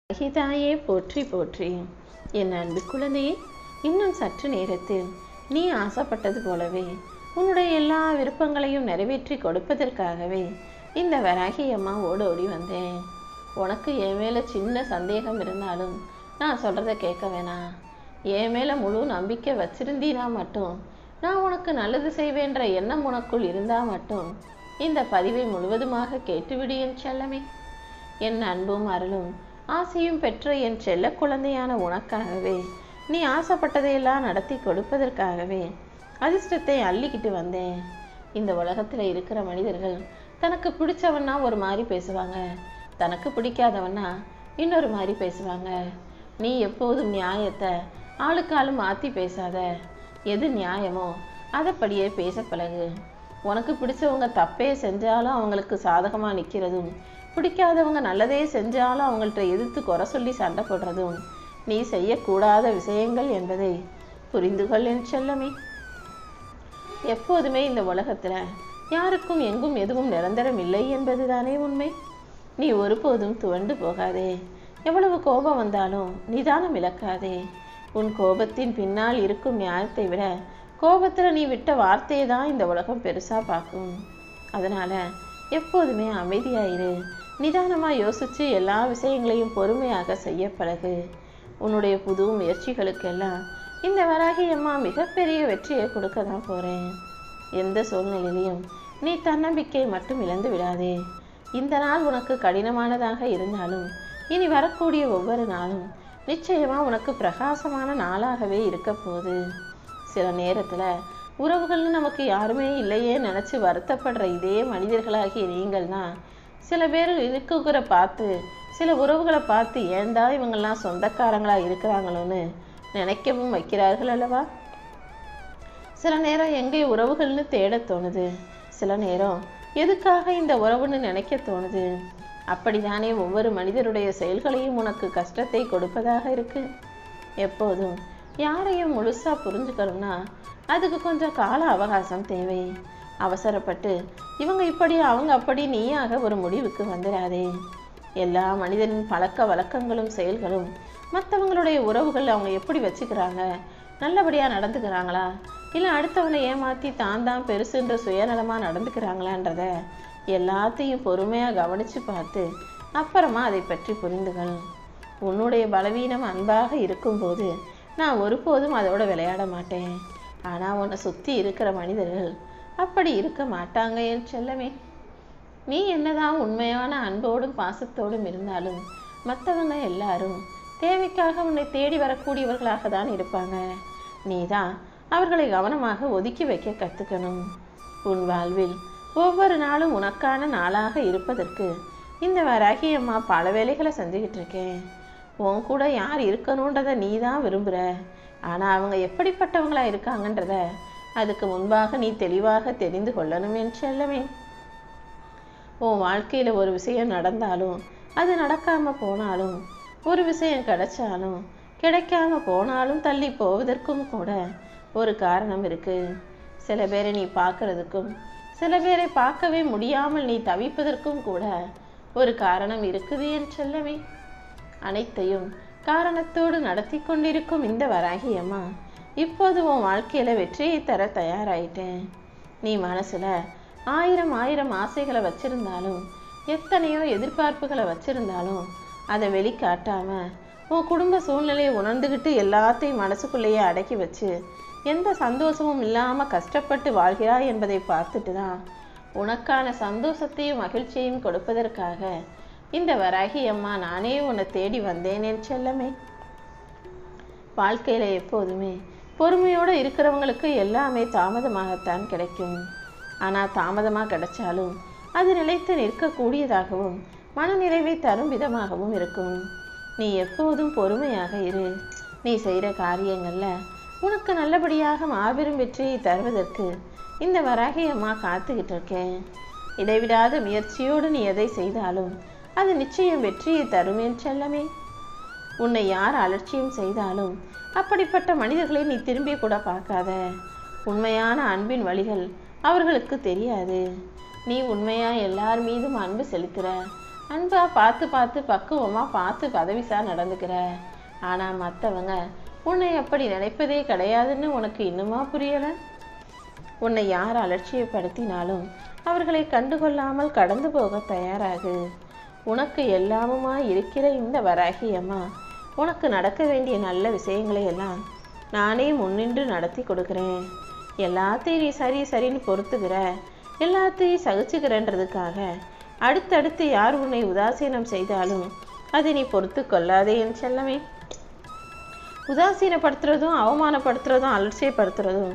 அகிதாயே போற்றி போற்றி. என் அன்பு குழந்தையே, இன்னும் சற்று நேரத்தில் நீ ஆசைப்பட்டது போலவே உன்னுடைய எல்லா விருப்பங்களையும் நிறைவேற்றி கொடுப்பதற்காகவே இந்த வராகி அம்மா ஓடோடி வந்தேன். உனக்கு என் மேலே சின்ன சந்தேகம் இருந்தாலும் நான் சொல்கிறத கேட்க வேணாம். என் மேலே முழு நம்பிக்கை வச்சிருந்தீனா மட்டும், நான் உனக்கு நல்லது செய்வேன்ற எண்ணம் உனக்குள் இருந்தால் மட்டும் இந்த பதிவை முழுவதுமாக கேட்டுவிடு என் செல்லமே. என் அன்பும் அருளும் ஆசையும் பெற்ற என் செல்ல குழந்தையான உனக்காகவே, நீ ஆசைப்பட்டதையெல்லாம் நடத்தி கொடுப்பதற்காகவே அதிர்ஷ்டத்தை அள்ளிக்கிட்டு வந்தேன். இந்த உலகத்தில் இருக்கிற மனிதர்கள் தனக்கு பிடிச்சவன்னா ஒரு மாதிரி பேசுவாங்க, தனக்கு பிடிக்காதவன்னா இன்னொரு மாதிரி பேசுவாங்க. நீ எப்போதும் நியாயத்தை ஆளுக்கு ஆளு மாற்றி பேசாத. எது நியாயமோ அதைப்படியே பேச பழகு. உனக்கு பிடிச்சவங்க தப்பே செஞ்சாலும் அவங்களுக்கு சாதகமாக நிற்கிறதும், பிடிக்காதவங்க நல்லதே செஞ்சாலும் அவங்கள்ட்ட எதிர்த்து குறை சொல்லி சண்டை போடுறதும் நீ செய்யக்கூடாத விஷயங்கள் என்பதை புரிந்துகொள் என் செல்லமே. எப்போதுமே இந்த உலகத்துல யாருக்கும் எங்கும் எதுவும் நிரந்தரம் இல்லை என்பதுதானே உண்மை. நீ ஒருபோதும் துவண்டு போகாதே. எவ்வளவு கோபம் வந்தாலும் நிதானம் இழக்காதே. உன் கோபத்தின் பின்னால் இருக்கும் நியாயத்தை விட கோபத்துல நீ விட்ட வார்த்தையை தான் இந்த உலகம் பெருசா பார்க்கும். அதனால எப்போதுமே அமைதியாயிரு. நிதானமா யோசிச்சு எல்லா விஷயங்களையும் பொறுமையாக செய்ய பழகு. உன்னுடைய புது முயற்சிகளுக்கெல்லாம் இந்த வராகி அம்மா மிகப்பெரிய வெற்றியை கொடுக்க தான் போறேன். எந்த சூழ்நிலையிலையும் நீ தன்னம்பிக்கை மட்டும் இழந்து விடாதே. இந்த நாள் உனக்கு கடினமானதாக இருந்தாலும் இனி வரக்கூடிய ஒவ்வொரு நாளும் நிச்சயமா உனக்கு பிரகாசமான நாளாகவே இருக்க போகுது. சில நேரத்துல உறவுகள்னு நமக்கு யாருமே இல்லையே நினைச்சு வருத்தப்படுற இதே மனிதர்களாகிய நீங்கள் தான் சில பேர் இருக்குற பார்த்து, சில உறவுகளை பார்த்து ஏண்டா இவங்கெல்லாம் சொந்தக்காரங்களா இருக்கிறாங்களோன்னு நினைக்கவும் வைக்கிறார்கள் அல்லவா. சில நேரம் எங்கே உறவுகள்னு தேட தோணுது, சில நேரம் எதுக்காக இந்த உறவுன்னு நினைக்க தோணுது. அப்படித்தானே ஒவ்வொரு மனிதருடைய செயல்களையும் உனக்கு கஷ்டத்தை கொடுப்பதாக இருக்கு. எப்போதும் யாரையும் முழுசா புரிஞ்சுக்கணும்னா அதுக்கு கொஞ்சம் கால அவகாசம் தேவை. அவசரப்பட்டு இவங்க இப்படி அவங்க அப்படி நீயாக ஒரு முடிவுக்கு வந்துடாதே. எல்லா மனிதனின் பழக்க வழக்கங்களும் செயல்களும், மற்றவங்களுடைய உறவுகள் அவங்க எப்படி வச்சுக்கிறாங்க, நல்லபடியாக நடந்துக்கிறாங்களா இல்லை அடுத்தவனை ஏமாற்றி தான் பெருசுன்ற சுயநலமாக நடந்துக்கிறாங்களான்றத எல்லாத்தையும் பொறுமையாக கவனித்து பார்த்து அப்புறமா அதை பற்றி புரிந்துகள். உன்னுடைய பலவீனம் அன்பாக இருக்கும்போது நான் ஒருபோதும் அதோட விளையாட மாட்டேன். ஆனால் உன்னை சுற்றி இருக்கிற மனிதர்கள் அப்படி இருக்க மாட்டாங்க என் செல்லமே. நீ என்னதான் உண்மையான அன்போடும் பாசத்தோடும் இருந்தாலும் மற்றவங்க எல்லாரும் தேவைக்காக உன்னை தேடி வரக்கூடியவர்களாக தான் இருப்பாங்க. நீ தான் அவர்களை கவனமாக ஒதுக்கி வைக்க கற்றுக்கணும். உன் வாழ்வில் ஒவ்வொரு நாளும் உனக்கான நாளாக இருப்பதற்கு இந்த வராகி அம்மா பல வேலைகளை செஞ்சுக்கிட்டு இருக்கேன். உன் கூட யார் இருக்கணுன்றதை நீ தான் விரும்புகிற. ஆனால் அவங்க எப்படிப்பட்டவங்களா இருக்காங்கன்றத அதுக்கு முன்பாக நீ தெளிவாக தெரிந்து கொள்ளணும் என் செல்லமே. உன் வாழ்க்கையில் ஒரு விஷயம் நடந்தாலும், அது நடக்காம போனாலும், ஒரு விஷயம் கிடைச்சாலும் கிடைக்காம போனாலும் தள்ளி போவதற்கும் கூட ஒரு காரணம் இருக்கு. சில பேரை நீ பார்க்கறதுக்கும் சில பேரை பார்க்கவே முடியாமல் நீ தவிப்பதற்கும் கூட ஒரு காரணம் இருக்குது என் செல்லமே. அனைத்தையும் காரணத்தோடு நடத்தி கொண்டிருக்கும் இந்த வராகி அம்மா இப்போது உன் வாழ்க்கையில வெற்றியை தர தயாராயிட்டேன். நீ மனசுல ஆயிரம் ஆசைகளை வச்சிருந்தாலும், எத்தனையோ எதிர்பார்ப்புகளை வச்சிருந்தாலும் அதை வெளிக்காட்டாம உன் குடும்ப சூழ்நிலையை உணர்ந்துகிட்டு எல்லாத்தையும் மனசுக்குள்ளேயே அடக்கி வச்சு எந்த சந்தோஷமும் இல்லாம கஷ்டப்பட்டு வாழ்கிறாய் என்பதை பார்த்துட்டு தான் உனக்கான சந்தோஷத்தையும் மகிழ்ச்சியையும் கொடுப்பதற்காக இந்த வராகி அம்மா நானே உன்னை தேடி வந்தேன் என் செல்லமே. வாழ்க்கையில எப்போதுமே பொறுமையோடு இருக்கிறவங்களுக்கு எல்லாமே தாமதமாகத்தான் கிடைக்கும். ஆனால் தாமதமாக கிடைச்சாலும் அது நிலைத்து நிற்கக்கூடியதாகவும் மனநிறைவை தரும் விதமாகவும் இருக்கும். நீ எப்போதும் பொறுமையாக இரு. நீ செய்கிற காரியங்களில் உனக்கு நல்லபடியாக மாபெரும் வெற்றியை தருவதற்கு இந்த வராகி அம்மா காத்துக்கிட்டு இருக்கேன். இடைவிடாத முயற்சியோடு நீ எதை செய்தாலும் அது நிச்சயம் வெற்றியை தரும் என் செல்லமே. உன்னை யார் அலட்சியம் செய்தாலும் அப்படிப்பட்ட மனிதர்களை நீ திரும்பி கூட பார்க்காத. உண்மையான அன்பின் வழிகள் அவர்களுக்கு தெரியாது. நீ உண்மையா எல்லார் மீதும் அன்பு செலுத்துற. அன்பா பார்த்து பார்த்து பக்குவமாக பார்த்து பதவிசார் நடந்துக்கிற. ஆனால் மற்றவங்க உன்னை அப்படி நினைப்பதே கிடையாதுன்னு உனக்கு இன்னுமா புரியலை? உன்னை யார் அலட்சியப்படுத்தினாலும் அவர்களை கண்டுகொள்ளாமல் கடந்து போக தயாராகு. உனக்கு எல்லாமுமா இருக்கிற இந்த வராகி அம்மா உனக்கு நடக்க வேண்டிய நல்ல விஷயங்களை எல்லாம் நானே முன்னின்று நடத்தி கொடுக்குறேன். எல்லாத்தையும் நீ சரி சரின்னு பொறுத்துக்கிற, எல்லாத்தையும் சகிச்சுக்கிறன்றதுக்காக அடுத்தடுத்து யார் உன்னை உதாசீனம் செய்தாலும் அதை நீ பொறுத்து கொள்ளாதே என் செல்லமே. உதாசீனப்படுத்துறதும் அவமானப்படுத்துறதும் அலட்சியப்படுத்துறதும்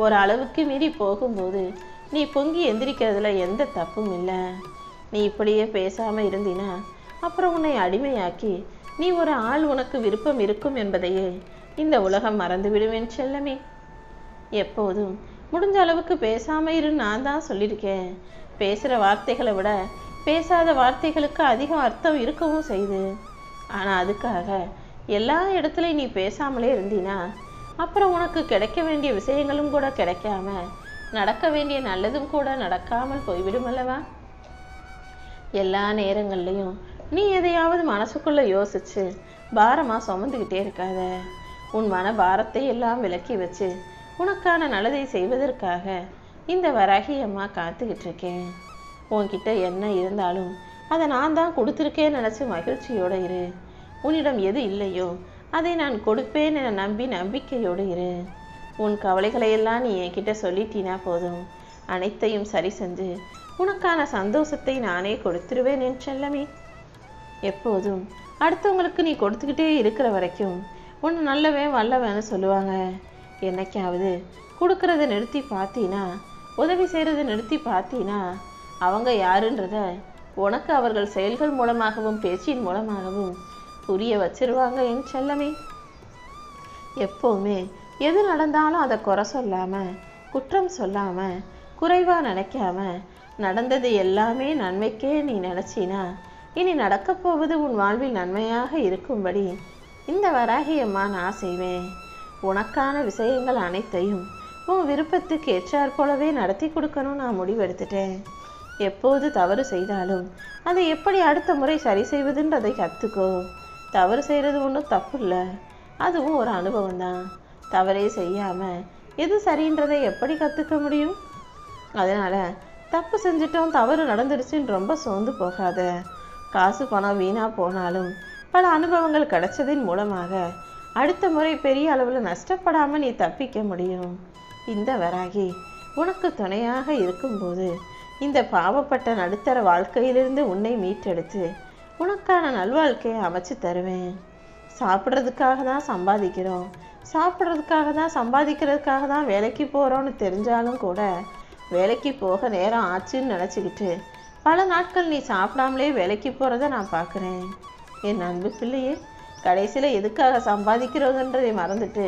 ஒரு அளவுக்கு மீறி போகும்போது நீ பொங்கி எந்திரிக்கிறதுல எந்த தப்பும் இல்லை. நீ இப்படியே பேசாமல் இருந்தினா அப்புறம் உன்னை அடிமையாக்கி நீ ஒரு ஆள் உனக்கு விருப்பம் இருக்கும் என்பதையே இந்த உலகம் மறந்துவிடுவேன் செல்லமே. எப்போதும் முடிஞ்ச அளவுக்கு பேசாமல் இரு நான் தான் சொல்லியிருக்கேன். பேசுகிற வார்த்தைகளை விட பேசாத வார்த்தைகளுக்கு அதிக அர்த்தம் இருக்கவும் செய்யுது. ஆனால் அதுக்காக எல்லா இடத்துலையும் நீ பேசாமலே இருந்தினா அப்புறம் உனக்கு கிடைக்க வேண்டிய விஷயங்களும் கூட கிடைக்காம நடக்க வேண்டிய நல்லதும் கூட நடக்காமல் போய்விடும் அல்லவா? எல்லா நேரங்கள்லையும் நீ எதையாவது மனசுக்குள்ளே யோசிச்சு பாரமாக சுமந்துக்கிட்டே இருக்காத. உன் மன பாரத்தை எல்லாம் விலக்கி வச்சு உனக்கான நல்லதை செய்வதற்காக இந்த வராகி அம்மா காத்துக்கிட்டு இருக்கேன். உன்கிட்ட என்ன இருந்தாலும் அதை நான் தான் கொடுத்துருக்கேன்னு நினச்சி மகிழ்ச்சியோடு இரு. உன்னிடம் எது இல்லையோ அதை நான் கொடுப்பேன் என நம்பி நம்பிக்கையோடு இரு. உன் கவலைகளையெல்லாம் நீ என்கிட்ட சொல்லிட்டினா போதும், அனைத்தையும் சரி செஞ்சு உனக்கான சந்தோஷத்தை நானே கொடுத்துருவேன் என் செல்லமே. எப்போதும் அடுத்தவங்களுக்கு நீ கொடுத்துக்கிட்டே இருக்கிற வரைக்கும் உன்னை நல்லவன் வல்லவன்னு சொல்லுவாங்க. என்னைக்காவது கொடுக்கறத நிறுத்தி பார்த்தீனா, உதவி செய்கிறத நிறுத்தி பார்த்தீனா அவங்க யாருன்றத உனக்கு அவர்கள் செயல்கள் மூலமாகவும் பேச்சின் மூலமாகவும் புரிய வச்சிருவாங்க என் செல்லமே. எப்போவுமே எது நடந்தாலும் அதை குறை சொல்லாமல், குற்றம் சொல்லாமல், குறைவாக நினைக்காம நடந்தது எல்லாமே நன்மைக்கே நீ நினச்சினா இனி நடக்கப் போவது உன் வாழ்வில் நன்மையாக இருக்கும்படி இந்த வராகி அம்மா நான் செய்வேன். உனக்கான விஷயங்கள் அனைத்தையும் உன் விருப்பத்துக்கு ஏற்றாற் போலவே நடத்தி கொடுக்கணும் நான் முடிவெடுத்துட்டேன். எப்போது தவறு செய்தாலும் அதை எப்படி அடுத்த முறை சரி செய்வதுன்றதை கற்றுக்கோ. தவறு செய்கிறது ஒன்றும் தப்பு இல்லை, அதுவும் ஒரு அனுபவம் தான். தவறே செய்யாமல் எது சரின்றதை எப்படி கற்றுக்க முடியும்? அதனால் தப்பு செஞ்சிட்டோம், தவறு நடந்துடுச்சுன்னு ரொம்ப சோர்ந்து போகாத. காசு பணம் வீணாக போனாலும் பல அனுபவங்கள் கிடைச்சதின் மூலமாக அடுத்த முறை பெரிய அளவில் நஷ்டப்படாமல் நீ தப்பிக்க முடியும். இந்த வராகி உனக்கு துணையாக இருக்கும்போது இந்த பாவப்பட்ட நடுத்தர வாழ்க்கையிலிருந்து உன்னை மீட்டெடுத்து உனக்கான நல்வாழ்க்கையை அமைச்சு தருவேன். சாப்பிட்றதுக்காக தான் சம்பாதிக்கிறோம், சம்பாதிக்கிறதுக்காக தான் வேலைக்கு போகிறோன்னு தெரிஞ்சாலும் கூட வேலைக்கு போக நேரம் ஆச்சுன்னு நினச்சிக்கிட்டு பல நாட்கள் நீ சாப்பிடாமலே வேலைக்கு போகிறத நான் பார்க்குறேன். என் அன்பு பிள்ளையே, கடைசியில் எதுக்காக சம்பாதிக்கிறோன்றதை மறந்துட்டு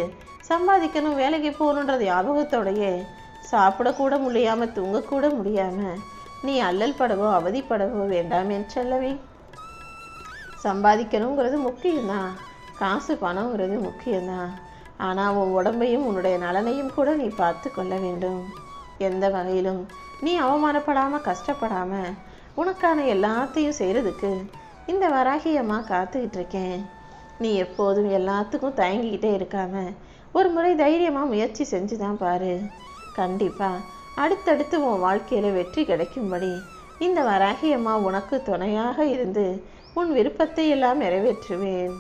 சம்பாதிக்கணும் வேலைக்கு போகணுன்றது ஞாபகத்தோடையே சாப்பிடக்கூட முடியாமல் தூங்கக்கூட முடியாமல் நீ அல்லல் படவோ அவதிப்படவோ வேண்டாம் என் செல்லவே. சம்பாதிக்கணுங்கிறது முக்கியம்தான், காசு பணங்கிறது முக்கியம்தான். ஆனால் உன் உடம்பையும் உன்னுடைய நலனையும் கூட நீ பார்த்து கொள்ள வேண்டும். எந்த வகையிலும் நீ அவமானப்படாமல் கஷ்டப்படாமல் உனக்கான எல்லாத்தையும் செய்கிறதுக்கு இந்த வராகி அம்மா காத்துக்கிட்டு இருக்கேன். நீ எப்போதும் எல்லாத்துக்கும் தயங்கிக்கிட்டே இருக்காம ஒரு முறை தைரியமாக முயற்சி செஞ்சு தான் பாரு. கண்டிப்பாக அடுத்தடுத்து உன் வாழ்க்கையில் வெற்றி கிடைக்கும்படி இந்த வராகி அம்மா உனக்கு துணையாக இருந்து உன் விருப்பத்தை எல்லாம் நிறைவேற்றுவேன்.